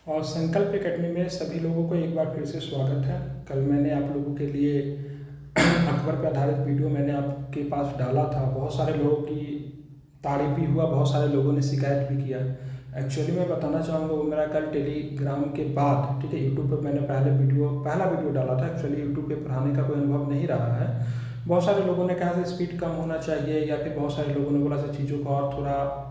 और संकल्प एकेडमी में सभी लोगों को एक बार फिर से स्वागत है। कल मैंने आप लोगों के लिए अकबर पर आधारित वीडियो मैंने आपके पास डाला था। बहुत सारे लोगों की तारीफ भी हुआ, बहुत सारे लोगों ने शिकायत भी किया। एक्चुअली मैं बताना चाहूँगा, वो मेरा कल टेलीग्राम के बाद, ठीक है, यूट्यूब पर मैंने पहला वीडियो डाला था। एक्चुअली यूट्यूब पे पढ़ाने का कोई अनुभव नहीं रहा है। बहुत सारे लोगों ने कहा था स्पीड कम होना चाहिए, या फिर बहुत सारे लोगों ने बोला था चीज़ों को और थोड़ा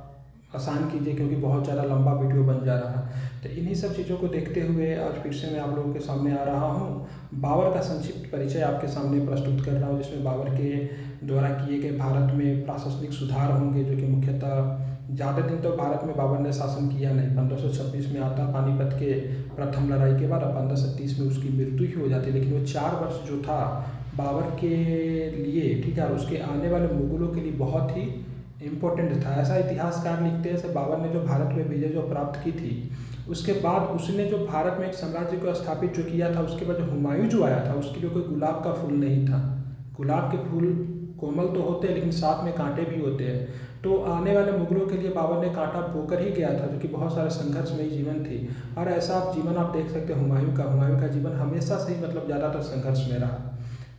आसान कीजिए क्योंकि बहुत ज़्यादा लंबा वीडियो बन जा रहा है। तो इन्हीं सब चीज़ों को देखते हुए आज फिर से मैं आप लोगों के सामने आ रहा हूँ। बाबर का संक्षिप्त परिचय आपके सामने प्रस्तुत कर रहा हूँ, जिसमें बाबर के द्वारा किए गए भारत में प्रशासनिक सुधार होंगे, जो कि मुख्यतः ज़्यादा दिन तो भारत में बाबर ने शासन किया नहीं। 1526 में आता पानीपत के प्रथम लड़ाई के बाद, 1530 में उसकी मृत्यु ही हो जाती है। लेकिन वो 4 वर्ष जो था बाबर के लिए, ठीक है, और उसके आने वाले मुगलों के लिए बहुत ही इम्पोर्टेंट था। ऐसा इतिहासकार लिखते हैं, जैसे बाबर ने जो भारत में विजय जो प्राप्त की थी, उसके बाद उसने जो भारत में एक साम्राज्य को स्थापित जो किया था, उसके बाद जो हुमायूं जो आया था, उसके लिए कोई गुलाब का फूल नहीं था। गुलाब के फूल कोमल तो होते हैं, लेकिन साथ में कांटे भी होते हैं। तो आने वाले मुगलों के लिए बाबर ने कांटा बोकर ही गया था, जो कि बहुत सारे संघर्षमयी जीवन थी। और ऐसा जीवन आप देख सकते हैं हुमायूं का जीवन हमेशा से ही मतलब ज़्यादातर संघर्ष में रहा।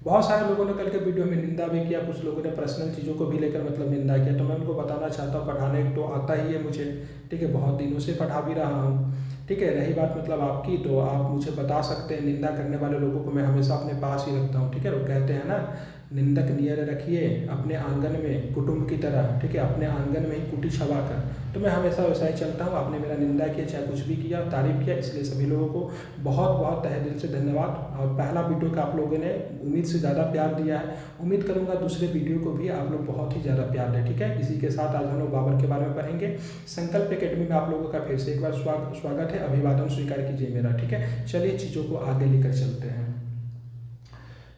बहुत सारे लोगों ने कल के वीडियो में निंदा भी किया, कुछ लोगों ने पर्सनल चीज़ों को भी लेकर मतलब निंदा किया। तो मैं उनको बताना चाहता हूँ, पढ़ाने तो आता ही है मुझे, ठीक है, बहुत दिनों से पढ़ा भी रहा हूँ, ठीक है। रही बात मतलब आपकी, तो आप मुझे बता सकते हैं। निंदा करने वाले लोगों को मैं हमेशा अपने पास ही रखता हूँ, ठीक है। वो कहते हैं ना, निंदक नियर रखिए अपने आंगन में कुटुंब की तरह, ठीक है, अपने आंगन में ही कुटी छवा कर। तो मैं हमेशा वैसा ही चलता हूँ। आपने मेरा निंदा किया, चाहे कुछ भी किया, तारीफ किया, इसलिए सभी लोगों को बहुत बहुत तहे दिल से धन्यवाद। और पहला वीडियो का आप लोगों ने उम्मीद से ज़्यादा प्यार दिया है। उम्मीद करूँगा दूसरे वीडियो को भी आप लोग बहुत ही ज़्यादा प्यार दें, ठीक है। इसी के साथ आज हम लोग बाबर के बारे में पढ़ेंगे। संकल्प एकेडमी में आप लोगों का फिर से एक बार स्वागत है। अभिवादन स्वीकार कीजिए मेरा, ठीक है। चलिए चीज़ों को आगे लेकर चलते हैं।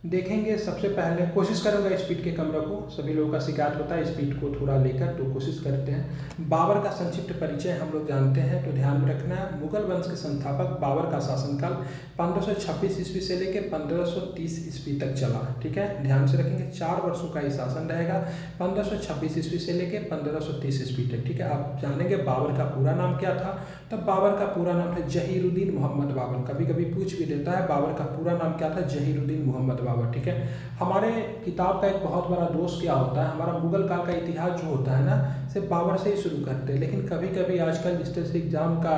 देखेंगे, सबसे पहले कोशिश करूंगा स्पीड के कम रखूं। सभी लोगों का शिकायत होता है स्पीड को थोड़ा लेकर, तो कोशिश करते हैं। बाबर का संक्षिप्त परिचय हम लोग जानते हैं, तो ध्यान में रखना है। मुगल वंश के संस्थापक बाबर का शासनकाल 1526 ईस्वी से लेकर 1530 ईस्वी तक चला, ठीक है। ध्यान से रखेंगे, 4 वर्षों का ही शासन रहेगा, 1526 ईस्वी से लेकर 1530 ईस्वी तक, ठीक है। आप जानेंगे बाबर का पूरा नाम क्या था। तब बाबर का पूरा नाम था जहीरुद्दीन मोहम्मद बाबर। कभी कभी पूछ भी देता है बाबर का पूरा नाम क्या था, जहीरुद्दीन मोहम्मद बाबर, ठीक है। हमारे किताब का एक बहुत बड़ा दोष क्या होता है, हमारा मुगल काल का इतिहास जो होता है ना, सिर्फ बाबर से ही शुरू करते हैं। लेकिन कभी कभी आजकल जिस तरह से एग्जाम का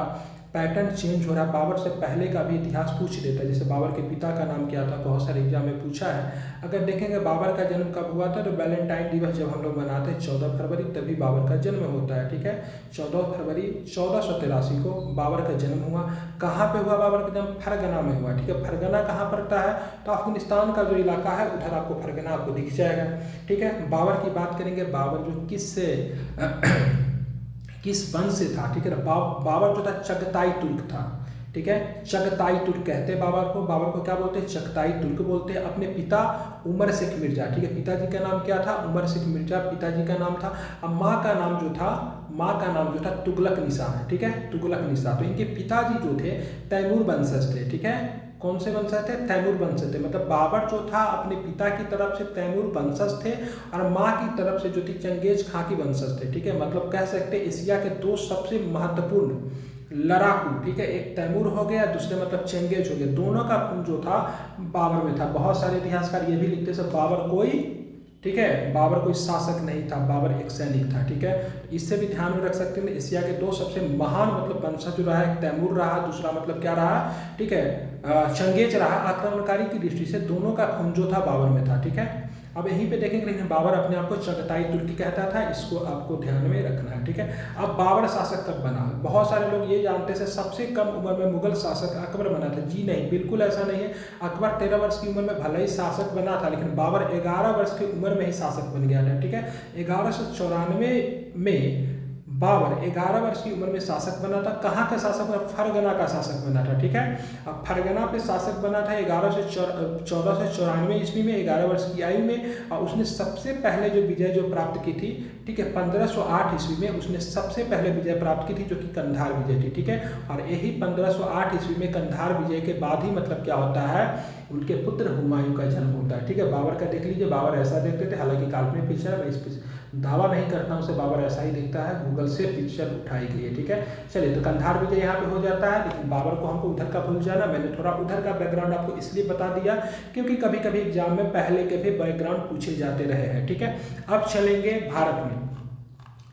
पैटर्न चेंज हो रहा है, बाबर से पहले का भी इतिहास पूछ देता है। जैसे बाबर के पिता का नाम क्या था, बहुत सारे एग्जाम में पूछा है। अगर देखेंगे बाबर का जन्म कब हुआ था, तो वैलेंटाइन दिवस जब हम लोग मनाते हैं 14 फरवरी, तभी बाबर का जन्म होता है, ठीक है। 14 फरवरी 1483 को बाबर का जन्म हुआ। कहाँ पे हुआ बाबर का जन्म? फरगना में हुआ, ठीक है। फरगना कहाँ पड़ता है? तो अफगानिस्तान का जो इलाका है उधर आपको फरगना आपको दिख जाएगा, ठीक है। बाबर की बात करेंगे, बाबर जो किस वंश से था, ठीक है। बाबर जो था चगताई तुर्क था, ठीक है। चगताई तुर्क कहते हैं बाबर को। बाबर को क्या बोलते हैं? चगताई तुर्क बोलते हैं। अपने पिता उमर शेख मिर्जा, ठीक है, पिताजी का नाम क्या था? उमर शेख मिर्जा पिताजी का नाम था। अब माँ का नाम जो था तुगलक निसा है, ठीक है, तुगलक निसा। तो इनके पिताजी जो थे तैमूर वंशज थे, ठीक है। कौन से वंशज थे? तैमूर वंशज थे। मतलब बाबर जो था अपने पिता की तरफ से तैमूर वंशज थे, और माँ की तरफ से जो थी चंगेज खां की वंशज थे, ठीक है। मतलब कह सकते हैं एशिया के 2 सबसे महत्वपूर्ण लड़ाकू, ठीक है, एक तैमूर हो गया, दूसरे मतलब चंगेज हो गया। दोनों का खून जो था बाबर में था। बहुत सारे इतिहासकार ये भी लिखते हैं बाबर कोई, ठीक है, बाबर कोई शासक नहीं था, बाबर एक सैनिक था, ठीक है। इससे भी ध्यान में रख सकते हैं एशिया के 2 सबसे महान मतलब वंशज रहा है, एक तैमूर रहा, दूसरा मतलब क्या रहा, ठीक है, चंगेज रहा। आक्रमणकारी की दृष्टि से दोनों का खून जो था बाबर में था, ठीक है। अब यहीं पे देखेंगे, लेकिन बाबर अपने आप को चगताई तुर्की कहता था, इसको आपको ध्यान में रखना है, ठीक है। अब बाबर शासक कब बना? बहुत सारे लोग ये जानते हैं सबसे कम उम्र में मुगल शासक अकबर बना था। जी नहीं, बिल्कुल ऐसा नहीं है। अकबर 13 वर्ष की उम्र में भले ही शासक बना था, लेकिन बाबर 11 वर्ष की उम्र में ही शासक बन गया था, ठीक है। 1194 में बाबर 11 वर्ष की उम्र में शासक बना था। कहाँ का शासक बना? फरगना का शासक बना था, ठीक है। अब फरगना पे शासक बना था 1494 ईस्वी में, 11 वर्ष की आयु में। और उसने सबसे पहले जो विजय जो प्राप्त की थी ठीक है। 1508 ईस्वी में उसने सबसे पहले विजय प्राप्त की थी, जो कि कंधार विजय थी, ठीक है। और यही 1508 ईस्वी में कंधार विजय के बाद ही मतलब क्या होता है, उनके पुत्र हुमायूं का जन्म होता है, ठीक है। बाबर का देख लीजिए, बाबर ऐसा देखते थे, हालांकि काल्पनिक पिक्चर है, मैं इस दावा नहीं करता हूँ, उसे बाबर ऐसा ही दिखता है, गूगल से पिक्चर उठाई गई है, ठीक है। चलिए, तो कंधार विजय यहाँ पे हो जाता है, लेकिन बाबर को हमको उधर का भूल जाना। मैंने थोड़ा उधर का बैकग्राउंड आपको इसलिए बता दिया क्योंकि कभी कभी एग्जाम में पहले के भी बैकग्राउंड पूछे जाते रहे हैं, ठीक है। अब चलेंगे भारत में।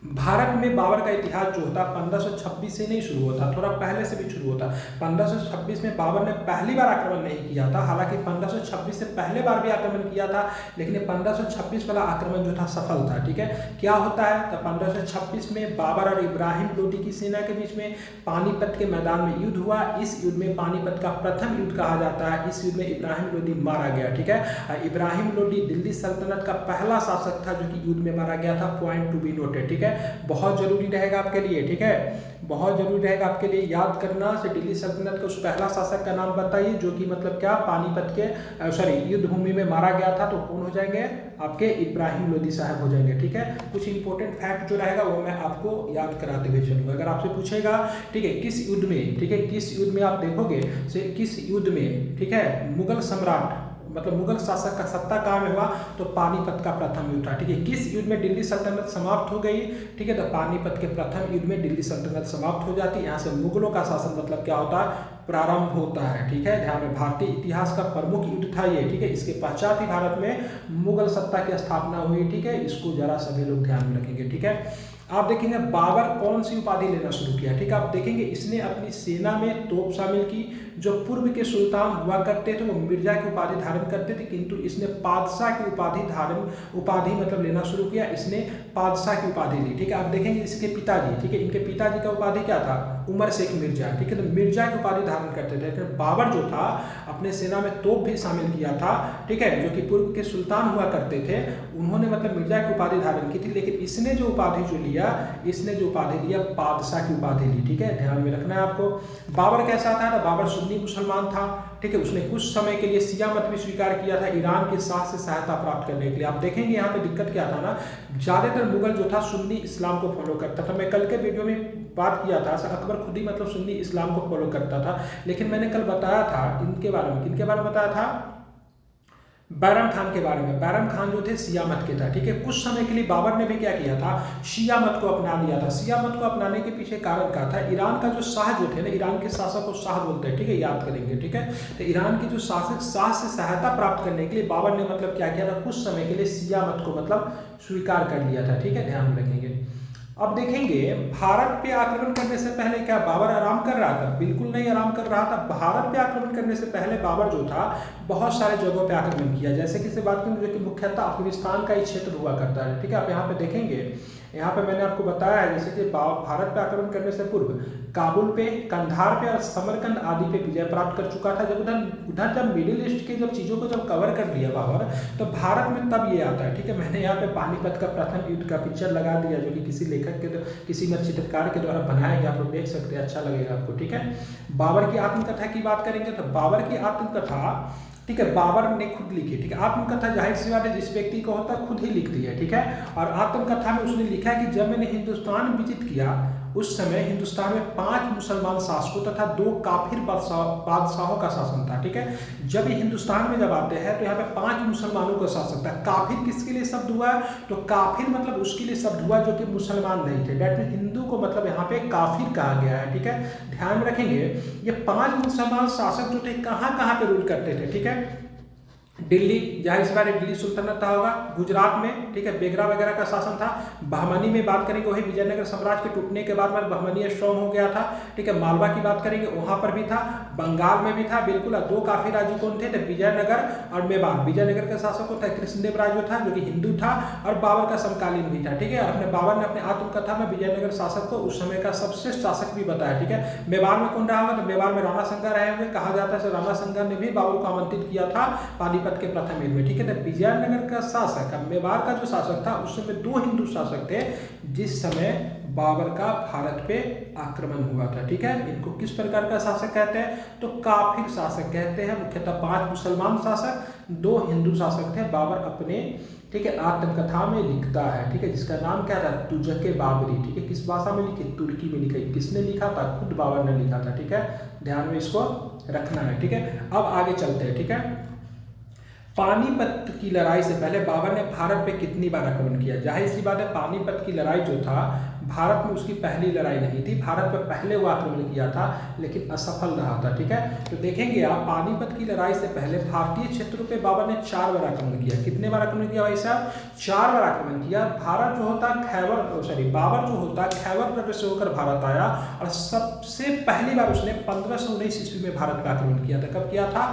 भारत में बाबर का इतिहास जो होता है 1526 से नहीं शुरू होता, थोड़ा पहले से भी शुरू होता। 1526 में बाबर ने पहली बार आक्रमण नहीं किया था, हालांकि 1526 से पहले बार भी आक्रमण किया था, लेकिन 1526 वाला आक्रमण जो था सफल था, ठीक है। क्या होता है, तो 1526 में बाबर और इब्राहिम लोदी की सेना के बीच में पानीपत के मैदान में युद्ध हुआ। इस युद्ध में पानीपत का प्रथम युद्ध कहा जाता है। इस युद्ध में इब्राहिम लोदी मारा गया, ठीक है। इब्राहिम लोदी दिल्ली सल्तनत का पहला शासक था जो कि युद्ध में मारा गया था, पॉइंट टू बी नोटेड, ठीक है। बहुत जरूरी रहेगा आपके लिए, ठीक है, बहुत जरूरी रहेगा आपके लिए याद करना। से दिल्ली सल्तनत के उस पहला शासक का नाम बताइए जो कि मतलब क्या पानीपत के युद्ध भूमि में मारा गया था, तो कौन हो जाएंगे आपके, इब्राहिम लोदी साहब हो जाएंगे, ठीक है। कुछ इंपॉर्टेंट फैक्ट जो रहेगा वो मैं आपको याद कराते हुए चलूंगा। अगर आपसे पूछेगा, ठीक है, किस युद्ध में, ठीक है, किस युद्ध में आप देखोगे से किस युद्ध में, ठीक है, मुगल सम्राट मतलब मुगल शासक का सत्ता कहाँ में हुआ, तो पानीपत का प्रथम युद्ध था, ठीक है। किस युद्ध में दिल्ली सल्तनत समाप्त हो गई, ठीक है, तो पानीपत के प्रथम युद्ध में दिल्ली सल्तनत समाप्त हो जाती है। यहाँ से मुगलों का शासन मतलब क्या होता है, प्रारंभ होता है, ठीक है। ध्यान में, भारतीय इतिहास का प्रमुख युद्ध था ये, ठीक है। इसके पश्चात ही भारत में मुगल सत्ता की स्थापना हुई, ठीक है। इसको जरा सभी लोग ध्यान में रखेंगे, ठीक है। आप देखेंगे बाबर कौन सी उपाधि लेना शुरू किया, ठीक है। आप देखेंगे इसने अपनी सेना में तोप शामिल की। जो पूर्व के सुल्तान हुआ करते थे वो मिर्जा की उपाधि धारण करते थे, किंतु इसने बादशाह की उपाधि मतलब लेना शुरू किया। इसने बादशाह की उपाधि ली, ठीक है। आप देखेंगे इसके पिताजी, ठीक है, इनके पिताजी का उपाधि क्या था, उमर शेख मिर्जा, ठीक है। तो मिर्जा की उपाधि धारण करते थे, लेकिन बाबर जो था अपने सेना में तोप भी शामिल किया था, ठीक है। जो कि पूर्व के सुल्तान हुआ करते थे उन्होंने मतलब मिर्जा की उपाधि धारण की थी, लेकिन इसने जो उपाधि जो लिया, इसने जो उपाधि लिया बादशाह की उपाधि ली, ठीक है। ध्यान में रखना है आपको। बाबर कैसा था, तो बाबर सुन्नी मुसलमान था, ठीक है। उसने कुछ समय के लिए शिया मत भी स्वीकार किया था ईरान के शाह से सहायता प्राप्त करने के लिए। आप देखेंगे यहाँ पे दिक्कत क्या था ना, ज्यादातर मुगल जो था सुन्नी इस्लाम को फॉलो करता था। मैं कल के वीडियो में बात किया था, अकबर खुद ही मतलब सुन्नी इस्लाम को फॉलो करता था, लेकिन मैंने कल बताया था इनके बारे में, किनके बारे में बताया था, बैरम खान के बारे में। बैरम खान जो थे शिया मत के था, ठीक है। कुछ समय के लिए बाबर ने भी क्या किया था, शिया मत को अपना लिया था। शिया मत को अपनाने के पीछे कारण क्या था, ईरान का जो शाह जो थे ना, ईरान के शासक को शाह बोलते हैं, ठीक है, याद करेंगे, ठीक है। तो ईरान के जो शासक शाह से सहायता प्राप्त करने के लिए बाबर ने मतलब क्या किया था, कुछ समय के लिए शिया मत को मतलब स्वीकार कर लिया था, ठीक है। ध्यान में रखेंगे। अब देखेंगे भारत पे आक्रमण करने से पहले क्या बाबर आराम कर रहा था, बिल्कुल नहीं आराम कर रहा था। भारत पे आक्रमण करने से पहले बाबर जो था बहुत सारे जगहों पे आक्रमण किया, जैसे कि से बात करें जो कि मुख्यतः अफगानिस्तान का ही क्षेत्र हुआ करता है, ठीक है। आप यहाँ पे देखेंगे, यहाँ पे मैंने आपको बताया है जैसे कि भारत पे आक्रमण करने से पूर्व काबुल पे, कंधार पे और समरकंद आदि पे विजय प्राप्त कर चुका था। जब उधर जब मिडिल ईस्ट के जब चीज़ों को जब कवर कर लिया बाबर, तो भारत में तब ये आता है, ठीक है। मैंने यहाँ पे पानीपत का प्रथम युद्ध का पिक्चर लगा दिया जो कि किसी लेखक के किसी चित्रकार के द्वारा बनाया गया, आप लोग देख सकते हैं, अच्छा लगेगा आपको, ठीक है। बाबर की आत्मकथा की बात करेंगे तो बाबर की आत्मकथा, ठीक है, बाबर ने खुद लिखी, ठीक है। आत्मकथा जाहिर सी बात है जिस व्यक्ति को होता है खुद ही लिखती है, ठीक है। और आत्मकथा में उसने लिखा है कि जब मैंने हिंदुस्तान विजिट किया उस समय हिंदुस्तान में 5 मुसलमान शासकों तथा 2 काफिर बादशाहों का शासन था, ठीक है। जब हिंदुस्तान में जब आते हैं तो यहाँ पे 5 मुसलमानों का शासक था। काफिर किसके लिए शब्द हुआ है, तो काफिर मतलब उसके लिए शब्द हुआ जो कि मुसलमान नहीं थे, डेट मीन हिंदू को मतलब यहाँ पे काफिर कहा गया है, ठीक है। ध्यान में रखेंगे ये 5 मुसलमान शासक जो थे कहाँ कहाँ पे रूल करते थे, ठीक है। दिल्ली, जाहिर सी बात है दिल्ली सुल्तनत था होगा, गुजरात में, ठीक है, बेगरा वगैरह का शासन था। बहमनी में बात करेंगे वही विजयनगर साम्राज्य के टूटने के बाद में बहमनी स्ट्रॉन्ग हो गया था, ठीक है। मालवा की बात करेंगे वहां पर भी था, बंगाल में भी था, बिल्कुल। 2 काफी राज्य कौन थे, तो विजयनगर और मेवाड़। विजयनगर का शासक था कृष्णदेव राय जो था जो कि हिंदू था और बाबर का समकालीन भी था, ठीक है। अपने बाबर ने अपने आत्मकथा में विजयनगर शासक को उस समय का सबसे शासक भी बताया, ठीक है। मेवाड़ में कौन रहा होगा, तो मेवाड़ में राणा संगा रहे होंगे, कहा जाता है राणा संगा ने भी बाबर को आमंत्रित किया था पानीपत के प्रथम युद्ध में, ठीक है। तो विजयनगर का शासक, मेवाड़ का जो शासक था उस समय 2 हिंदू शासक थे जिस समय बाबर का भारत पे आक्रमण हुआ था, ठीक है। इनको किस प्रकार का शासक कहते हैं, तो काफिर शासक कहते हैं। मुख्यतः 5 मुसलमान शासक, 2 हिंदू शासक थे बाबर अपने, ठीक है, आत्मकथा में लिखता है, ठीक है, जिसका नाम क्या था, तुजके बाबरी, ठीक है। किस भाषा में लिखी, तुर्की में लिखी। किसने लिखा था, खुद बाबर ने लिखा था, ठीक है, ध्यान में इसको रखना है, ठीक है। अब आगे चलते हैं, ठीक है। पानीपत की लड़ाई से पहले बाबर ने भारत पे कितनी बार आक्रमण किया। जाहिर सी बात है, पानीपत की लड़ाई जो था भारत में उसकी पहली लड़ाई नहीं थी, भारत पर पहले वो आक्रमण किया था लेकिन असफल रहा था, ठीक है। तो देखेंगे आप, पानीपत की लड़ाई से पहले भारतीय क्षेत्रों पे बाबर ने 4 बार आक्रमण किया। कितने बार आक्रमण किया भाई साहब, 4 बार आक्रमण किया। भारत जो होता बाबर जो होता खैबर प्रदेश से होकर भारत आया और सबसे पहली बार उसने 1519 ईस्वी में भारत पर आक्रमण किया था। कब किया था,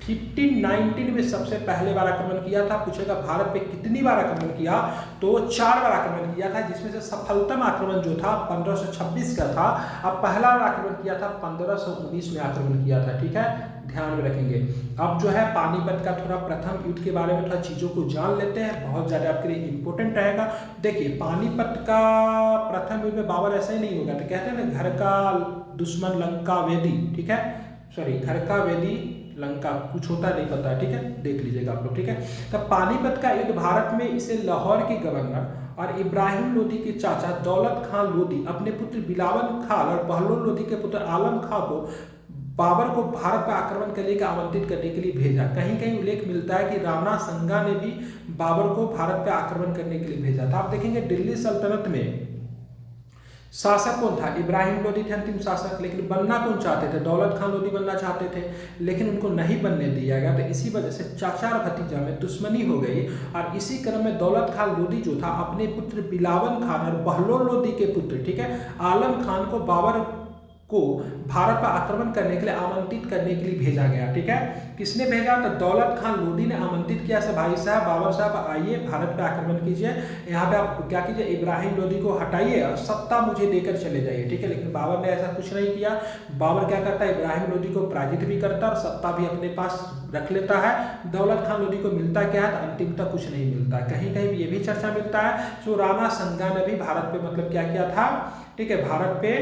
1519 में सबसे पहले बार आक्रमण किया था। पूछेगा भारत पे कितनी बार आक्रमण किया, तो 4 बार आक्रमण किया था, जिसमें से सफलतम आक्रमण जो था 1526 का था। अब पहला बार आक्रमण किया था 1519 में आक्रमण किया था, ठीक है, ध्यान में रखेंगे। अब जो है पानीपत का थोड़ा प्रथम युद्ध के बारे में थोड़ा चीज़ों को जान लेते हैं, बहुत ज़्यादा आपके लिए इंपॉर्टेंट रहेगा। देखिए, पानीपत का प्रथम युद्ध में बाबर ऐसा ही नहीं होगा, तो कहते हैं ना, घर का दुश्मन लंका वेदी, ठीक है, घर का वेदी लंका, कुछ होता नहीं पता, ठीक है, देख लीजिएगा आप लोग, ठीक है। तो पानीपत का युद्ध भारत में इसे लाहौर के गवर्नर और इब्राहिम लोदी के चाचा दौलत खान लोदी अपने पुत्र बिलावल खान और बहलोल लोदी के पुत्र आलम खान को बाबर को भारत पर आक्रमण करने का आमंत्रित करने के लिए भेजा। कहीं कहीं उल्लेख मिलता है कि राणा संगा ने भी बाबर को भारत पर आक्रमण करने के लिए भेजा था। आप देखेंगे दिल्ली सल्तनत में शासक कौन था, इब्राहिम लोदी थे अंतिम शासक, लेकिन बनना कौन चाहते थे, दौलत खान लोदी बनना चाहते थे, लेकिन उनको नहीं बनने दिया गया। तो इसी वजह से चाचा और भतीजा में दुश्मनी हो गई और इसी क्रम में दौलत खान लोदी जो था अपने पुत्र बिलावल खान और बहलोल लोदी के पुत्र, ठीक है, आलम खान को बाबर को भारत पर आक्रमण करने के लिए आमंत्रित करने के लिए भेजा गया, ठीक है। किसने भेजा, तो दौलत खान लोदी ने आमंत्रित किया से भाई साहब, बाबर साहब आइए, भारत पर आक्रमण कीजिए, यहाँ पे आप क्या कीजिए, इब्राहिम लोदी को हटाइए और सत्ता मुझे देकर चले जाइए, ठीक है। लेकिन बाबर ने ऐसा कुछ नहीं किया। बाबर क्या करता है, इब्राहिम लोदी को पराजित भी करता और सत्ता भी अपने पास रख लेता है। दौलत खान लोदी को मिलता क्या है, तो अंतिमतः कुछ नहीं मिलता। कहीं कहीं ये भी चर्चा मिलता है, तो राणा संगा ने भी भारत पे मतलब क्या किया था, ठीक है, भारत पे,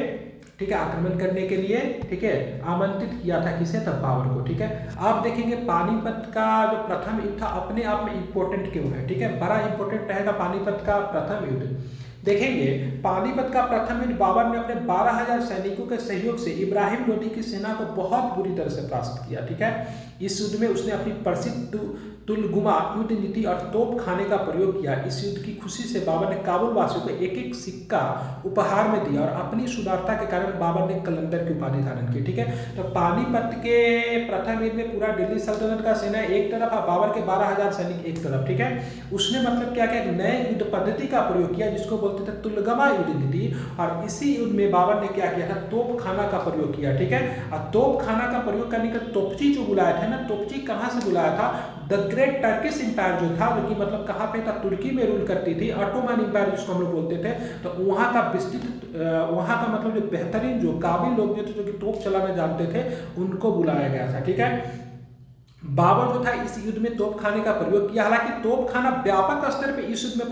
ठीक है, आक्रमण करने के लिए, ठीक है, आमंत्रित किया था। किसे, तब बाबर को, ठीक है। आप देखेंगे पानीपत का जो प्रथम युद्ध था अपने आप में इंपॉर्टेंट क्यों है, ठीक है, बड़ा इंपॉर्टेंट रहेगा पानीपत का प्रथम युद्ध। देखेंगे पानीपत का प्रथम युद्ध बाबर ने अपने 12,000 सैनिकों के सहयोग से इब्राहिम लोदी की सेना को बहुत बुरी तरह से परास्त किया, ठीक है। इस युद्ध में उसने अपनी प्रसिद्ध तुलगुमा युद्ध नीति और तोप खाने का प्रयोग किया। इस युद्ध की खुशी से बाबर ने काबुल वासियों को एक एक सिक्का उपहार में दिया और अपनी सुदारता के कारण बाबर ने कलंदर की उपाधि धारण की, ठीक है। तो पानीपत के प्रथम युद्ध में पूरा दिल्ली सल्तनत का सेना एक तरफ और बाबर के 12,000 सैनिक एक तरफ, ठीक है। उसने मतलब क्या किया, नए युद्ध पद्धति का प्रयोग किया जिसको बोलते थे तुलगमा युद्ध नीति, और इसी युद्ध में बाबर ने क्या किया था, तोप खाना का प्रयोग किया, ठीक है। और तोप खाना का प्रयोग करने का तोपची जो बुलाया था ना, तोपची कहाँ से बुलाया था, द ग्रेट टर्किश इंपायर जो था, जो कि मतलब कहाँ पे था, तुर्की में रूल करती थी, ऑटोमन इंपायर जिसको हम लोग बोलते थे। तो वहाँ का विस्तृत, वहाँ का मतलब जो बेहतरीन जो काबिल लोग जो थे, जो कि तोप चलाना जानते थे, उनको बुलाया गया था, ठीक है। बाबर जो था इस युद्ध में तोप खाने का प्रयोग किया। हालांकि तोप खाना व्यापक स्तर पे इस युद्ध में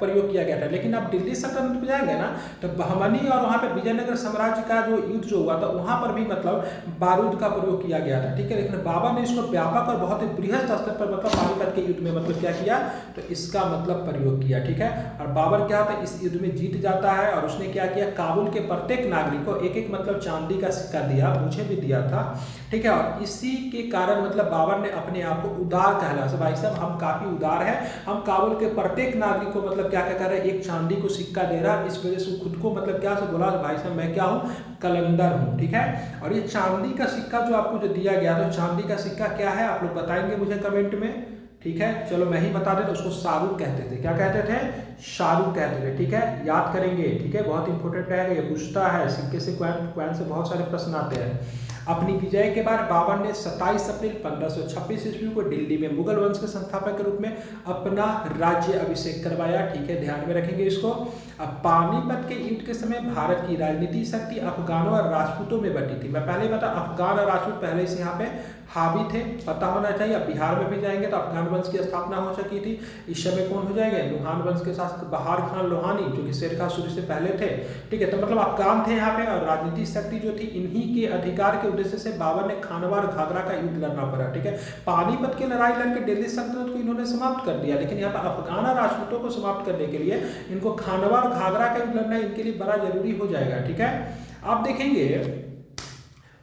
प्रयोग किया गया था, लेकिन आप दिल्ली सल्तनत में जाएंगे ना, तो बहमनी और वहाँ पे विजयनगर साम्राज्य का जो युद्ध जो हुआ था, वहाँ पर भी मतलब बारूद का प्रयोग किया गया था, ठीक है। लेकिन बाबर ने इसको व्यापक और बहुत ही बृहद स्तर पर मतलब पानीपत के युद्ध में मतलब क्या किया, तो इसका मतलब प्रयोग किया, ठीक है। और बाबर क्या होता है, इस युद्ध में जीत जाता है और उसने क्या किया, काबुल के प्रत्येक नागरिक को एक एक मतलब चांदी का सिक्का दिया, मुझे भी दिया था, ठीक है। और इसी के कारण मतलब बाबर ने अपने आप को उदार कहला, भाई साहब हम काफी उदार हैं, हम काबुल के प्रत्येक नागरिक को मतलब क्या कर रहे हैं, एक चांदी को सिक्का दे रहा है। इस वजह से खुद को मतलब क्या से बोला, भाई साहब मैं क्या हूँ, कलंदर हूँ, ठीक है। और ये चांदी का सिक्का जो आपको जो दिया गया, तो चांदी का सिक्का क्या है आप लोग बताएंगे मुझे कमेंट में, ठीक है। चलो मैं ही बता देता, उसको शाहरुख कहते थे। क्या कहते थे, शाहरुख कहते थे, ठीक है, याद करेंगे, ठीक है, बहुत इंपॉर्टेंट रहेगा, ये पूछता है सिक्के से, क्वैन से बहुत सारे प्रश्न आते हैं। अपनी विजय के बाद बाबर ने 27 अप्रैल 1526 ईस्वी को दिल्ली में मुगल वंश के संस्थापक के रूप में अपना राज्य अभिषेक करवाया, ठीक है, ध्यान में रखेंगे इसको। अब पानीपत के युद्ध के समय भारत की राजनीतिक शक्ति अफगानों और राजपूतों में बटी थी। मैं पहले बता, अफगान और राजपूत पहले से यहाँ पे हावी थे, पता होना चाहिए। अब बिहार में भी जाएंगे तो अफगान वंश की स्थापना हो चुकी थी। इस समय कौन हो जाएंगे, लोहान वंश के शासक बहार खान लोहानी, जो कि शेर खान सूरी से पहले थे, ठीक है। तो मतलब अफगान थे यहाँ पे, और राजनीतिक शक्ति जो थी इन्हीं के अधिकार के उद्देश्य से बाबर ने खानवा और घाघरा का युद्ध लड़ना पड़ा। ठीक है, पानीपत की लड़ाई लड़कर दिल्ली सल्तनत को इन्होंने समाप्त कर दिया, लेकिन यहाँ पर अफगाना राजपूतों को समाप्त करने के लिए इनको खानवा और घाघरा का युद्ध लड़ना इनके लिए बड़ा जरूरी हो जाएगा। ठीक है, आप देखेंगे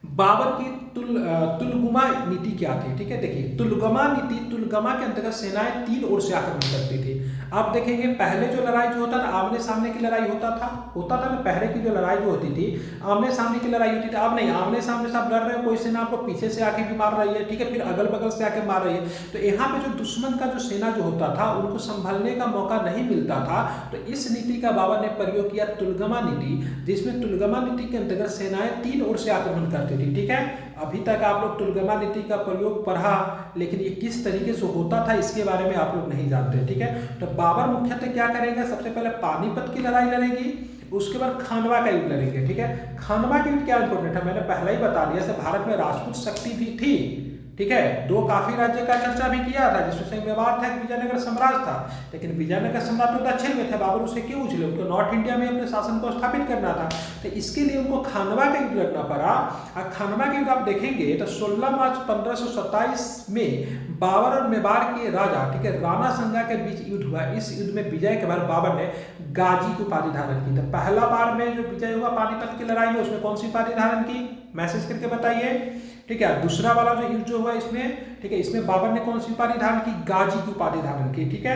बाबर की तुलगमा नीति क्या थी। ठीक है, देखिए तुलगमा नीति, तुलगमा के अंतर्गत सेनाएं तीन ओर से आक्रमण करती थी। आप देखेंगे पहले जो लड़ाई जो होता था आमने सामने की लड़ाई होता था ना, पहले की जो लड़ाई जो होती थी आमने सामने की लड़ाई होती थी। अब नहीं, आमने सामने से आप लड़ रहे हो, कोई सेना आपको पीछे से आके भी मार रही है, ठीक है, फिर अगल बगल से आके मार रही है, तो यहाँ पे जो दुश्मन का जो सेना जो होता था उनको संभलने का मौका नहीं मिलता था। तो इस नीति का बाबर ने प्रयोग किया तुलगमा नीति, जिसमें तुलगमा नीति के अंतर्गत सेनाएं तीन ओर से आक्रमण करती थी। ठीक है, अभी तक आप लोग तुलगमा नीति का प्रयोग पढ़ा, लेकिन ये किस तरीके से होता था इसके बारे में आप लोग नहीं जानते। ठीक है, तो बाबर मुख्यतः क्या करेंगे, सबसे पहले पानीपत की लड़ाई लड़ेगी, उसके बाद खानवा का युद्ध लड़ेंगे। ठीक है, खानवा का युद्ध क्या इंपॉर्टेंट है, मैंने पहले ही बता दिया, भारत में राजपूत शक्ति भी थी। ठीक है, दो काफी राज्य का चर्चा भी किया था, जिसमें से व्यवहार था विजयनगर साम्राज्य था, लेकिन विजयनगर साम्राज्य तो दक्षिण में थे, बाबर उसे क्यों उछले, उनको नॉर्थ इंडिया में अपने शासन को स्थापित करना था, तो इसके लिए उनको खानवा का युद्ध लड़ना पड़ा। और खानवा का युद्ध आप देखेंगे तो 16 मार्च 1527 में बाबर और मेवाड़ के राजा, ठीक है, राणा संगा के बीच युद्ध हुआ। इस युद्ध में विजय के बाद बाबर ने गाजी की उपाधि धारण की। तो पहला बार में जो विजय हुआ पानीपत की लड़ाई में, उसमें कौन सी उपाधि धारण की, मैसेज करके बताइए। ठीक है, दूसरा वाला जो युद्ध जो हुआ इसमें, ठीक है, इसमें बाबर ने कौन सी उपाधि धारण की, गाजी की उपाधि धारण की। ठीक है,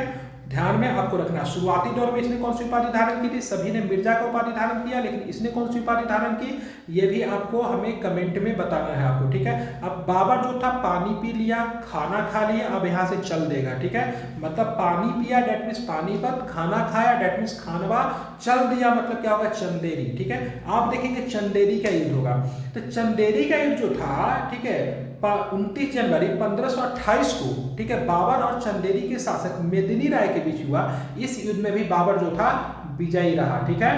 ध्यान में आपको रखना, शुरुआती दौर में इसने कौन सी उपाधि धारण की थी, सभी ने मिर्जा का उपाधि धारण किया, लेकिन इसने कौन सी उपाधि धारण की, ये भी आपको हमें कमेंट में बताना है आपको। ठीक है, अब बाबर जो था पानी पी लिया, खाना खा लिया, अब यहाँ से चल देगा। ठीक है, मतलब पानी पिया डेट मीन्स पानीपत, खाना खाया डेट मीन्स खानवा, चल दिया मतलब क्या होगा, चंदेरी। ठीक है, आप देखेंगे चंदेरी का युद्ध होगा। तो चंदेरी का युद्ध जो था, ठीक है, 29 जनवरी 1528 को, ठीक है, बाबर और चंदेरी के शासक मेदिनी राय के बीच हुआ। इस युद्ध में भी बाबर जो था विजयी रहा। ठीक है,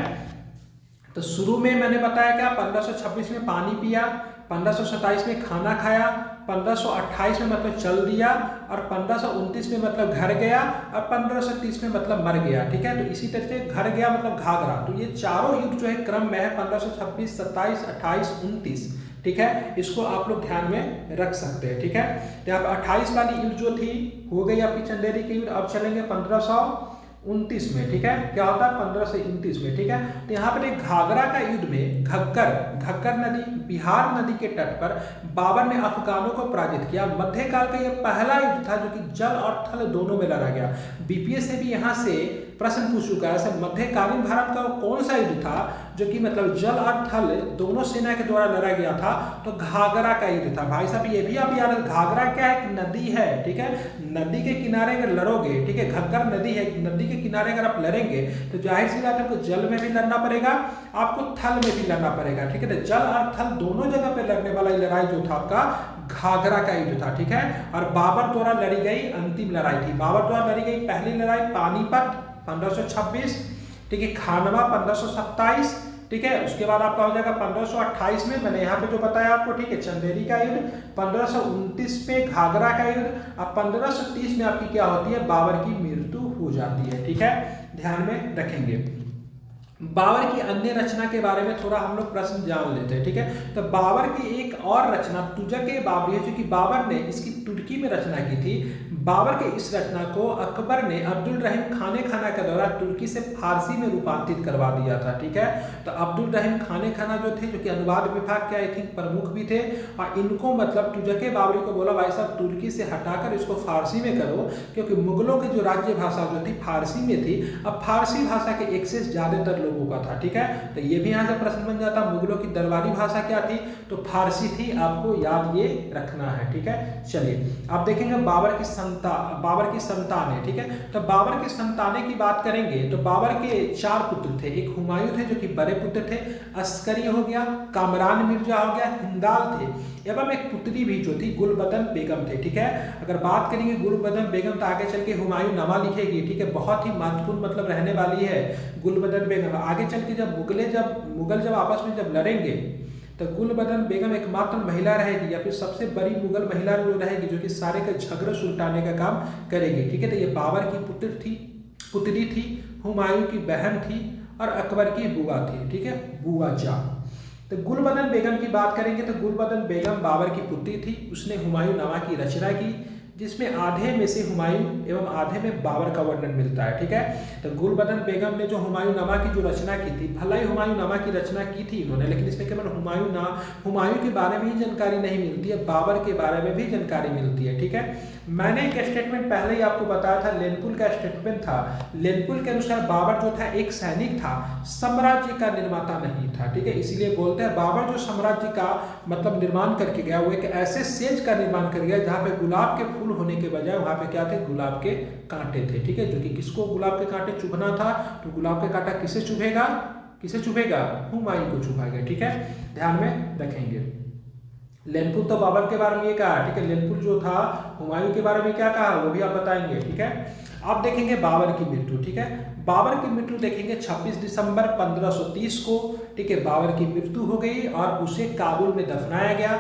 तो शुरू में मैंने बताया क्या, 1526 में पानी पिया, 1527 में खाना खाया, 1528 में मतलब चल दिया, और 1529 में मतलब घर गया, और 1530 में मतलब मर गया। ठीक है, तो इसी तरह से घर गया मतलब घाघरा। तो ये चारों युद्ध जो है क्रम में है 1526, 27, 28, 29। ठीक है, इसको आप लोग ध्यान में रख सकते हैं। ठीक है, तो यहाँ पर 28 वाली युद्ध जो थी हो गई आपकी चंदेरी की युद्ध। अब चलेंगे 1529 में। ठीक है, क्या होता है 1529 में। ठीक है, तो यहाँ पर एक घाघरा का युद्ध में घग्गर नदी, बिहार नदी के तट पर बाबर ने अफगानों को पराजित किया। मध्यकाल का यह पहला युद्ध था जो कि जल और थल दोनों में लड़ा गया। बीपीएस से भी यहाँ से प्रश्न पूछ चुका है, ऐसे मध्यकालीन भारत का कौन सा युद्ध था जो कि मतलब जल और थल दोनों सेना के द्वारा लड़ा गया था, तो घाघरा का युद्ध था। भाई साहब ये भी आप याद रखें, घाघरा क्या है, एक नदी है। ठीक है, नदी के किनारे अगर लड़ोगे, ठीक है, घग्गर नदी है, नदी के किनारे अगर आप लड़ेंगे तो जाहिर सी बात है आपको जल में भी लड़ना पड़ेगा, आपको थल में भी लड़ना पड़ेगा। ठीक है, तो जल और थल दोनों जगह पे लड़ने वाला लड़ाई जो था आपका घाघरा का युद्ध था। ठीक है, और बाबर द्वारा लड़ी गई अंतिम लड़ाई थी। बाबर द्वारा लड़ी गई पहली लड़ाई पानीपत 1526, ठीक है, खानवा 1527, ठीक है, उसके बाद आपका हो जाएगा 1528 में, मैंने यहाँ पे जो बताया आपको, ठीक है, चंदेरी का युद्ध, 1529 पे घाघरा का युद्ध, अब 1530 में आपकी क्या होती है, बाबर की मृत्यु हो जाती है। ठीक है, ध्यान में रखेंगे। बाबर की अन्य रचना के बारे में थोड़ा हम लोग प्रश्न जान लेते हैं। ठीक है, तो बाबर की एक और रचना तुज़क-ए-बाबरी है, जो कि बाबर ने इसकी तुर्की में रचना की थी। बाबर के इस रचना को अकबर ने अब्दुल रहीम खाने खाना के दौरान तुर्की से फारसी में रूपांतरित करवा दिया था। ठीक है, तो अब्दुल रहीम खाने खाना जो थे, जो कि अनुवाद विभाग के आई थिंक प्रमुख भी थे, और इनको मतलब तुज़क-ए-बाबरी को बोला भाई साहब तुर्की से हटाकर इसको फारसी में करो, क्योंकि मुगलों की जो राज्य भाषा जो थी फारसी में थी। अब फारसी भाषा के एक्सेस ज्यादातर लोगों का था। ठीक है, तो ये भी यहाँ से प्रश्न बन जाता, मुगलों की दरबारी भाषा क्या थी, तो फारसी थी, आपको याद ये रखना है। ठीक है, चलिए आप देखेंगे बाबर की संतानें। ठीक है, तो बाबर की संतानें की बात करेंगे तो बाबर के 4 पुत्र थे। एक हुमायूं थे जो कि बड़े पुत्र थे, अस्करी हो गया, कामरान मिर्जा हो गया, हिंदाल थे, एवं एक पुत्री भी जो थी गुलबदन बेगम थे। ठीक है, अगर बात करेंगे गुलबदन बेगम तो आगे चल के हुमायूं नामा लिखेगी। ठीक है, बहुत ही महत्वपूर्ण मतलब रहने वाली है गुलबदन बेगम। आगे चल के जब मुगल जब आपस में जब लड़ेंगे तो गुलबदन बेगम एकमात्र महिला रहेगी, या फिर सबसे बड़ी मुगल महिला जो रहेगी, जो कि सारे के झगड़े सुलटाने का काम करेगी। ठीक है, तो ये बाबर की पुत्री थी, हुमायूं की बहन थी, और अकबर की बुआ थी। ठीक है, बुआ जान। तो गुलबदन बेगम की बात करेंगे तो गुलबदन बेगम बाबर की पुत्री थी। उसने हुमायूं नामा की रचना की, जिसमें आधे में से हुमायूं एवं आधे में बाबर का वर्णन मिलता है। ठीक है, तो गुलबदन बेगम ने जो हुमायूं नामा की जो रचना की थी, भला ही हुमायूं नामा की रचना की थी इन्होंने, लेकिन इसमें केवल हुमायूं के बारे में ही जानकारी नहीं मिलती है, बाबर के बारे में भी जानकारी मिलती है। ठीक है, मैंने एक स्टेटमेंट पहले ही आपको बताया था, लेनपुल का स्टेटमेंट था। लेनपुल के अनुसार बाबर जो था एक सैनिक था, साम्राज्य का निर्माता नहीं था। ठीक है, इसीलिए बोलते हैं बाबर जो साम्राज्य का मतलब निर्माण करके गया, वो एक ऐसे सेज का निर्माण कर गया जहाँ पे गुलाब के फूल होने के बजाय वहाँ पे क्या थे, गुलाब के कांटे थे। ठीक है, जो कि किसको गुलाब के कांटे चुभना था, तो गुलाब के कांटा किसे चुभेगा, हुमायूं को चुभाएगा। ठीक है, ध्यान में रखेंगे। लेनपुल तो बाबर के बारे में ये कहा। ठीक है, लेनपुल जो था हुमायूं के बारे में क्या कहा वो भी आप बताएंगे। ठीक है, अब देखेंगे बाबर की मृत्यु। ठीक है, बाबर की मृत्यु देखेंगे 26 दिसंबर 1530 को। ठीक है, बाबर की मृत्यु हो गई और उसे काबुल में दफनाया गया।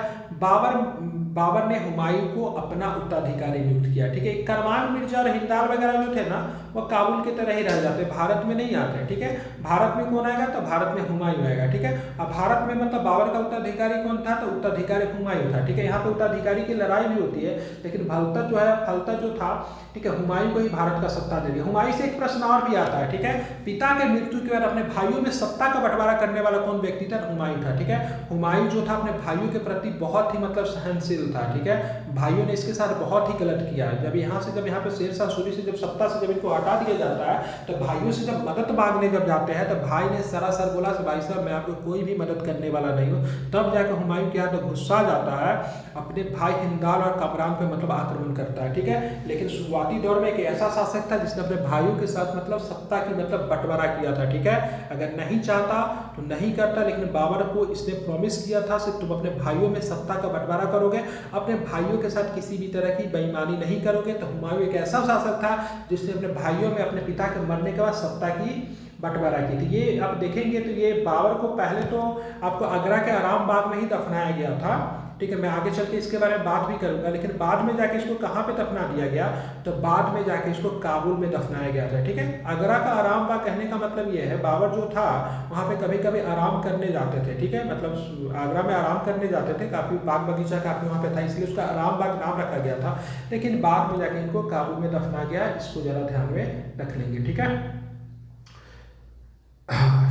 बाबर ने हुमायूं को अपना उत्तराधिकारी नियुक्त किया। ठीक है, करमान मिर्जा और हिंदाल वगैरह जो थे ना, वो काबुल की तरह ही रह जाते, भारत में नहीं आते। ठीक है, भारत में कौन आएगा, तो भारत में हुमायूं आएगा। ठीक है, अब भारत में मतलब बाबर का उत्तराधिकारी कौन था, तो उत्तराधिकारी हुमायूं था। ठीक है, यहाँ पे उत्तराधिकारी की लड़ाई भी होती है, लेकिन फलता जो था, ठीक है, हुमायूं को ही भारत का सत्ता दे दिया। हुमायूं से एक प्रश्न और भी आता है। ठीक है, पिता के मृत्यु के बाद अपने भाइयों में सत्ता का बंटवारा करने वाला कौन व्यक्ति था, हुमायूं था। ठीक है, हुमायूं जो था अपने भाइयों के प्रति बहुत ही मतलब सहनशील था। ठीक है, भाइयों ने इसके साथ बहुत ही गलत किया। जब यहाँ पे शेरशाह सूरी से जब सत्ता से जब इनको हटा दिया जाता है, तो भाइयों से जब मदद मांगने जब जाते हैं, तो भाई ने सरासर बोला कि भाई साहब मैं आपको कोई भी मदद करने वाला नहीं हूँ। तब जाकर हुमायूं के यहाँ तो गुस्सा जाता है, अपने भाई हिंदाल और कमरान पे मतलब आक्रमण करता है। ठीक है, लेकिन शुरुआती दौर में एक ऐसा शासक था जिसने अपने भाइयों के साथ मतलब सत्ता की मतलब बंटवारा किया था। ठीक है, अगर नहीं चाहता तो नहीं करता, लेकिन बाबर को इसने प्रॉमिस किया था कि तुम अपने भाइयों में सत्ता का बंटवारा करोगे, अपने भाइयों के साथ किसी भी तरह की बेईमानी नहीं करोगे। तो हुमायूं एक ऐसा शासक था जिसने अपने भाइयों में अपने पिता के मरने के बाद सत्ता की बंटवारा की थी। ये आप देखेंगे तो ये बाबर को पहले तो आपको आगरा के आराम बाग में ही दफनाया गया था। ठीक है, मैं आगे चल के इसके बारे में बात भी करूंगा, लेकिन बाद में जाके इसको कहाँ पे दफना दिया गया, तो बाद में जाके इसको काबुल में दफनाया गया था। ठीक है, आगरा का आराम बाग कहने का मतलब ये है, बाबर जो था वहाँ पे कभी कभी आराम करने जाते थे। ठीक है, मतलब आगरा में आराम करने जाते थे, काफ़ी बाग बगीचा काफ़ी वहाँ पे था, इसलिए उसका आराम बाग नाम रखा गया था। लेकिन बाद में जाके इनको काबुल में दफना गया, इसको ज़रा ध्यान में रख लेंगे। ठीक है,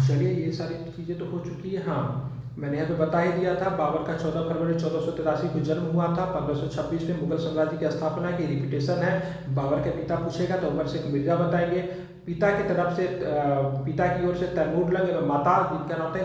चलिए ये सारी चीज़ें तो हो चुकी है। हाँ, मैंने यहाँ पे बता ही दिया था, बाबर का 14 फरवरी 1483 को जन्म हुआ था। 1526 में मुगल साम्राज्य की स्थापना की रिपीटेशन है। बाबर के पिता पूछेगा तो उमर शेख मिर्जा बताएंगे। पिता की तरफ से पिता की ओर से तैमूर लंग एवं माता जिनका नाम था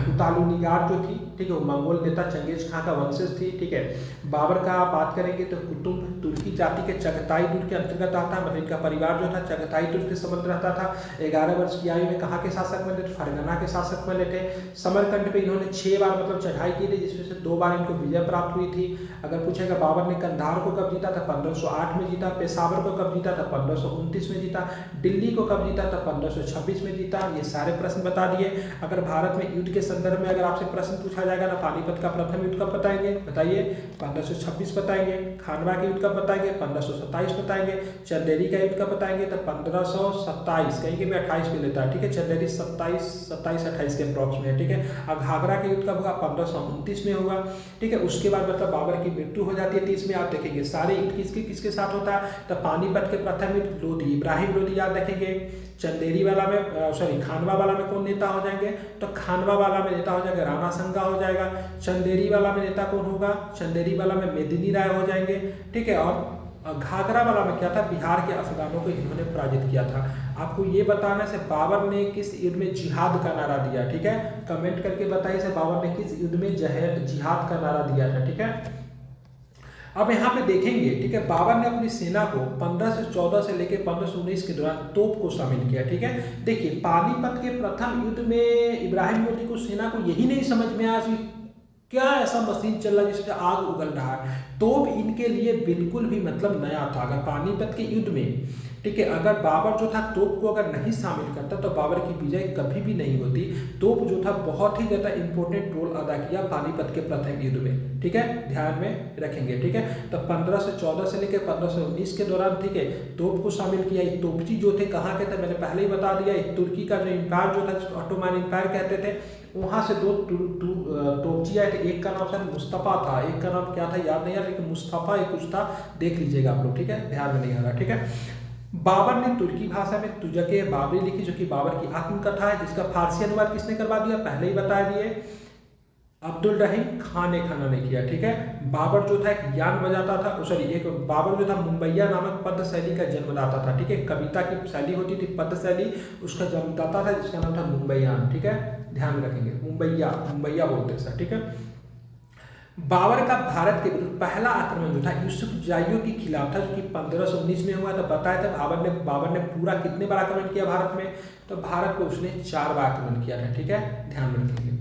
कुतालुनिगार जो थी, ठीक है, वो मंगोल नेता चंगेज खां का वंशज थी। ठीक है, बाबर का बात करेंगे तो कुतुब तुर्की जाति के चगताई दुर्ग के अंतर्गत आता, मतलब इनका परिवार जो था चगताई दुर्ग के संबंध रहता था। 11 वर्ष की आयु में कहाँ के शासक बने थे, फरगना के शासक बने थे। समरकंद पे इन्होंने 6 बार मतलब चढ़ाई की थी, जिसमें से 2 बार इनको विजय प्राप्त हुई थी। अगर पूछेगा बाबर ने कंधार को कब जीता था, 1508 में जीता। पेशावर को कब जीता था, 1529 में जीता। दिल्ली को कब जीता था, 1526 में जीता। ये सारे प्रश्न बता दिए। अगर भारत में युद्ध के संदर्भ में अगर आपसे प्रश्न पूछा जाएगा ना, पानीपत का प्रथम युद्ध कब बताएंगे, बताइए, 1526 बताएंगे। खानवा के युद्ध कब बताएंगे, 1527 बताएंगे। चंदेरी का युद्ध कब बताएंगे, तो 1527, कहीं के भी 28 में लेता है। ठीक है, चंदेरी 27-28 के अप्रॉक्स में है। ठीक है, और घाघरा का युद्ध कब हुआ, 1529 में हुआ। ठीक है, उसके बाद मतलब बाबर की मृत्यु हो जाती है 30 में। आप देखेंगे सारे युद्ध किसके साथ होता है, तो पानीपत के प्रथम युद्ध लोधी, इब्राहिम लोधी याद रखेंगे। चंदेरी वाला में खानवा वाला में कौन नेता हो जाएंगे, तो खानवा वाला में नेता हो जाएगा राणा संगा हो जाएगा। चंदेरी वाला में नेता कौन होगा, चंदेरी वाला में मेदिनी राय हो जाएंगे। ठीक है, और घाघरा वाला में क्या था, बिहार के अफगानों को इन्होंने पराजित किया था। आपको ये बताने से बाबर ने किस युद्ध में जिहाद का नारा दिया, ठीक है, कमेंट करके बताइए से बाबर ने किस युद्ध में जिहाद का नारा दिया था। ठीक है, अब यहाँ पे देखेंगे, ठीक है, बाबर ने अपनी सेना को 1514 से लेकर 1519 के दौरान तोप को शामिल किया। ठीक है, देखिए पानीपत के प्रथम युद्ध में इब्राहिम लोधी को सेना को यही नहीं समझ में आया कि क्या ऐसा मशीन चल रहा है जिससे आग उगल रहा है। तोप इनके लिए बिल्कुल भी मतलब नया था। अगर पानीपत के युद्ध में, ठीक है, अगर बाबर जो था तोप को अगर नहीं शामिल करता तो बाबर की विजय कभी भी नहीं होती। तोप जो था बहुत ही ज़्यादा इंपॉर्टेंट रोल अदा किया पानीपत के प्रथम युद्ध में। ठीक है, ध्यान में रखेंगे। ठीक है, तो 1514 से लेकर 1519 के दौरान, ठीक है, तोप को शामिल किया। ये तोपची जो थे कहाँ के थे, मैंने पहले ही बता दिया। तुर्की का जो एम्पायर जो था, ऑटोमन एम्पायर कहते थे, वहाँ से दो तोपची आए थे, एक का नाम शायद मुस्तफ़ा था, एक का नाम क्या था याद नहीं यार, लेकिन मुस्तफ़ा एक कुछ था, देख लीजिएगा आप लोग, ठीक है, ध्यान में नहीं आ रहा, ठीक है। बाबर ने तुर्की भाषा में तुजके बाबरी लिखी, जो कि बाबर की आत्मकथा है, जिसका फारसी अनुवाद किसने करवा दिया, पहले ही बता दिए, अब्दुल रहीम खान ने खाना नहीं किया, ठीक है। बाबर जो था एक यान बजाता था, सॉरी एक बाबर जो था मुंबईया नामक पद्य शैली का जन्मदाता था, ठीक है। कविता की शैली होती थी पद्य शैली, उसका जन्मदाता था जिसका नाम था मुंबईयान, ठीक है, ध्यान में रखेंगे, मुंबईया, मुंबईया बोलते हैं सर, ठीक है। बाबर का भारत के विरुद्ध पहला आक्रमण जो था यूसुफ जाइयों के खिलाफ था, जो कि 1519 में हुआ था। बताया था बाबर ने पूरा कितने बार आक्रमण किया भारत में, तो भारत पे उसने 4 बार आक्रमण किया था, ठीक है, ध्यान में रखेंगे।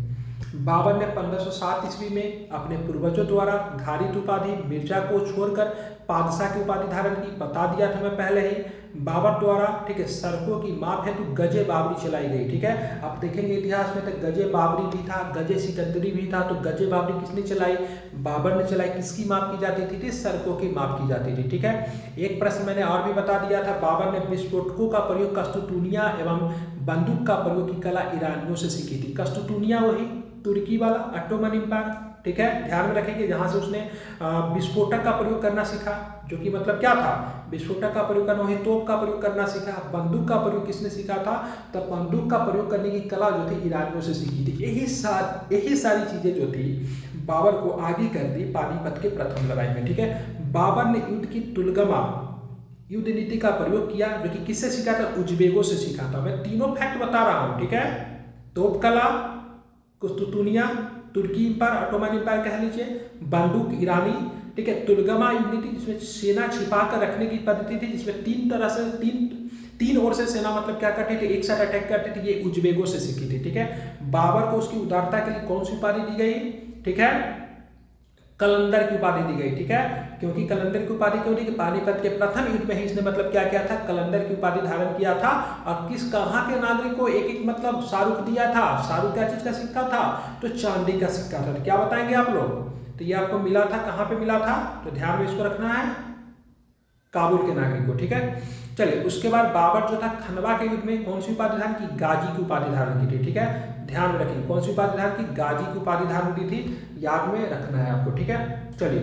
बाबर ने 1507 ईस्वी में अपने पूर्वजों द्वारा धारित उपाधि मिर्जा को छोड़कर पादशाह की उपाधि धारण की, बता दिया था मैं पहले ही। बाबर द्वारा, ठीक है, सड़कों की माप हेतु गजे बाबरी चलाई गई, ठीक है। आप देखेंगे इतिहास में तो गजे बाबरी भी था, गजे सिकंदरी भी था, तो गजे बाबरी किसने चलाई, बाबर ने चलाई। किसकी माप की जाती थी, सड़कों की माप की जाती थी, ठीक है। एक प्रश्न मैंने और भी बता दिया था, बाबर ने विस्फोटकों का प्रयोग कस्तूतुनिया एवं बंदूक का प्रयोग की कला ईरानियों से सीखी थी। कस्तूतुनिया वही तुर्की वाला ऑटोमन एम्पायर, ठीक है, ध्यान में रखेंगे, जहां से उसने विस्फोटक का प्रयोग करना सीखा, जो कि मतलब क्या था, विस्फोटक का प्रयोग करना, वही तोप का प्रयोग करना सीखा। बंदूक का प्रयोग किसने सीखा था, तब बंदूक का प्रयोग करने की कला जो थी ईरानियों से सीखी थी। यही सारी चीजें जो थी बाबर को आगे कर दी पानीपत के प्रथम लड़ाई में, ठीक है। बाबर ने युद्ध की तुलगमा युद्ध नीति का प्रयोग किया, जो कि किससे सीखा था, उज्बेकों से सीखा था। मैं तीनों फैक्ट बता रहा हूं, ठीक है। तोप कला कुस्तुतुनिया तुर्की एम्पायर, ऑटोमन एम्पायर कह लीजिए, बंदूक ईरानी, ठीक है। तुलगमा युद्ध नीति जिसमें सेना छिपा कर रखने की पद्धति थी, जिसमें तीन ओर से सेना मतलब क्या करती थी, एक साथ अटैक करती थी, ये उज्बेकों से सीखी थी, ठीक है। बाबर को उसकी उदारता के लिए कौन सी उपाधि दी गई, ठीक है, कलंदर की उपाधि दी गई, ठीक है। क्योंकि कलंदर की उपाधि क्यों दी, कि पानीपत के प्रथम युद्ध में ही इसने मतलब क्या किया था, कलंदर की उपाधि धारण किया था। और कहाँ के नागरिक को एक एक मतलब शाहरुख दिया था, शाहरुख क्या चीज का सिक्का था, तो चांदी का सिक्का था। तो क्या बताएंगे आप लोग, तो ये आपको मिला था, कहाँ पे मिला था, तो ध्यान में इसको रखना है, काबुल के नागरिक को, ठीक है। चलिए, उसके बाद बाबर जो था खनवा के युद्ध में कौन सी उपाधि धारण की, गाजी की उपाधि धारण की थी, ठीक है, ध्यान में रखेंगे, कौन सी उपाधि धारण की, गाजी की उपाधि धारण की थी, याद में रखना है आपको, ठीक है। चलिए,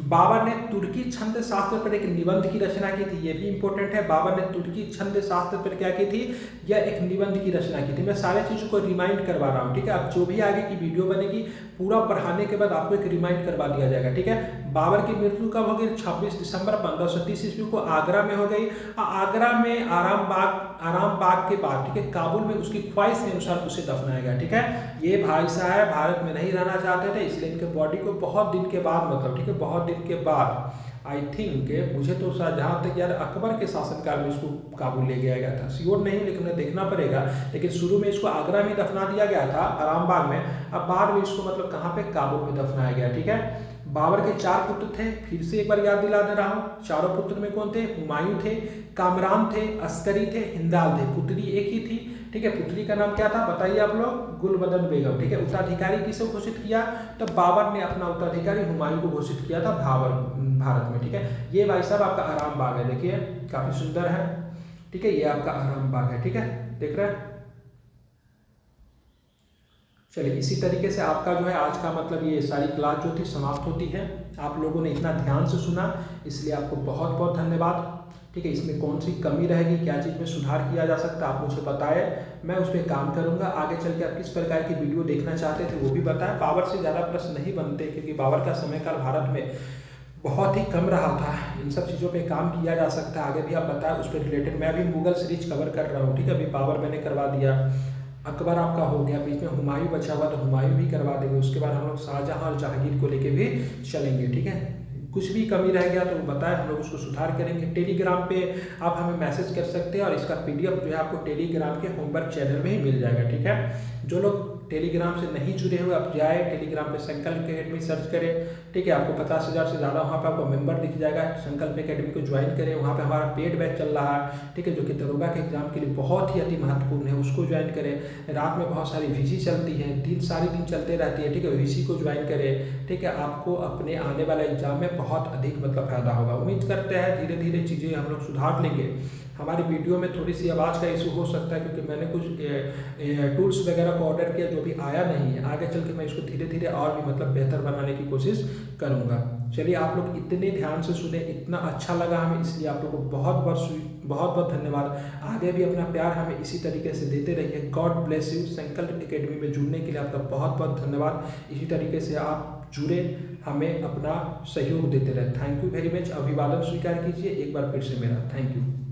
बाबर ने तुर्की छंद शास्त्र पर एक निबंध की रचना की थी, ये भी इंपॉर्टेंट है। बाबर ने तुर्की छंद शास्त्र पर क्या की थी, यह एक निबंध की रचना की थी। मैं सारे चीजों को रिमाइंड करवा रहा हूँ, ठीक है। अब जो भी आगे की वीडियो बनेगी पूरा पढ़ाने के बाद आपको एक रिमाइंड करवा दिया जाएगा, ठीक है। बाबर की मृत्यु कब हो गई, 26 दिसंबर 1530 ईस्वी को आगरा में हो गई। आगरा में आराम बाग के बाद, ठीक है, काबुल में उसकी ख्वाहिश के अनुसार उसे दफनाया गया, ठीक है। ये भाई साहब भारत में नहीं रहना चाहते थे, इसलिए इनके बॉडी को बहुत दिन के बाद मतलब, ठीक है, बहुत दिन के बाद, आई थिंक मुझे तो जहाँ तक यार अकबर के शासनकाल में इसको काबुल ले गया गया था, श्योर नहीं लेकिन उन्हें देखना पड़ेगा। लेकिन शुरू में इसको आगरा में दफना दिया गया था, आरामबाग में, अब बाद में इसको मतलब कहाँ पे, काबुल में दफनाया गया, ठीक है। बाबर के 4 पुत्र थे, फिर से एक बार याद दिला दे रहा हूँ। चारों पुत्र में कौन थे, हुमायूं थे, कामरान थे, अस्करी थे, हिंदाल थे। पुत्री एक ही थी, ठीक है। पुत्री का नाम क्या था बताइए आप लोग, गुलबदन बेगम, ठीक है। उत्तराधिकारी किसे घोषित किया, तो बाबर ने अपना उत्तराधिकारी हुमायूं को घोषित किया था भारत में, ठीक है। ये भाई साहब आपका आराम बाग है, देखिए काफी सुंदर है, ठीक है, ये आपका आराम बाग है, ठीक है, देख रहे हैं। चलिए, इसी तरीके से आपका जो है आज का मतलब ये सारी क्लास जो थी समाप्त होती है। आप लोगों ने इतना ध्यान से सुना, इसलिए आपको बहुत बहुत धन्यवाद, ठीक है। इसमें कौन सी कमी रहेगी, क्या चीज़ में सुधार किया जा सकता है, आप मुझे बताएं, मैं उस पर काम करूंगा। आगे चल के आप किस प्रकार की वीडियो देखना चाहते थे वो भी बताएं। बाबर से ज़्यादा प्रश्न नहीं बनते, क्योंकि बाबर का समयकाल भारत में बहुत ही कम रहा था, इन सब चीज़ों पे काम किया जा सकता है। आगे भी आप बताएं उस पर रिलेटेड, मैं अभी मुगल सीरीज कवर कर रहा हूँ, ठीक है। अभी बाबर मैंने करवा दिया, अकबर आपका हो गया, बीच में हुमायूं बचा हुआ तो हुमायूं भी करवा देंगे। उसके बाद हम लोग शाहजहां और जहांगीर को लेके भी चलेंगे, ठीक है। कुछ भी कमी रह गया तो बताएं, हम लोग उसको सुधार करेंगे। टेलीग्राम पे आप हमें मैसेज कर सकते हैं, और इसका पीडीएफ जो है आपको टेलीग्राम के होमवर्क चैनल में ही मिल जाएगा, ठीक है। जो लोग टेलीग्राम से नहीं जुड़े हुए, आप जाए टेलीग्राम पे संकल्प एकेडमी सर्च करें, ठीक है। आपको 50,000 से ज़्यादा वहाँ पे आपको मेंबर दिख जाएगा। संकल्प एकेडमी को ज्वाइन करें, वहाँ पे हमारा पेड बैच चल रहा है, ठीक है, जो कि दरोगा के एग्जाम के लिए बहुत ही अति महत्वपूर्ण है, उसको ज्वाइन करें। रात में बहुत सारी वीसी चलती है, सारी दिन चलते रहती है, ठीक है, वीसी को ज्वाइन करें, ठीक है। आपको अपने आने वाला एग्जाम में बहुत अधिक मतलब फायदा होगा। उम्मीद करते हैं धीरे धीरे चीज़ें हम लोग सुधार लेंगे, हमारी वीडियो में थोड़ी सी आवाज़ का इशू हो सकता है, क्योंकि मैंने कुछ टूल्स वगैरह को ऑर्डर किया जो भी आया नहीं है। आगे चल के मैं इसको धीरे धीरे और भी मतलब बेहतर बनाने की कोशिश करूँगा। चलिए, आप लोग इतने ध्यान से सुने, इतना अच्छा लगा हमें, इसलिए आप लोग को बहुत बहुत धन्यवाद। आगे भी अपना प्यार हमें इसी तरीके से देते रहिए। God bless you. संकल्प एकेडमी में जुड़ने के लिए आपका बहुत बहुत धन्यवाद। इसी तरीके से आप जुड़े, हमें अपना सहयोग देते रहे। Thank you very much. अभिवादन स्वीकार कीजिए एक बार फिर से मेरा। Thank you.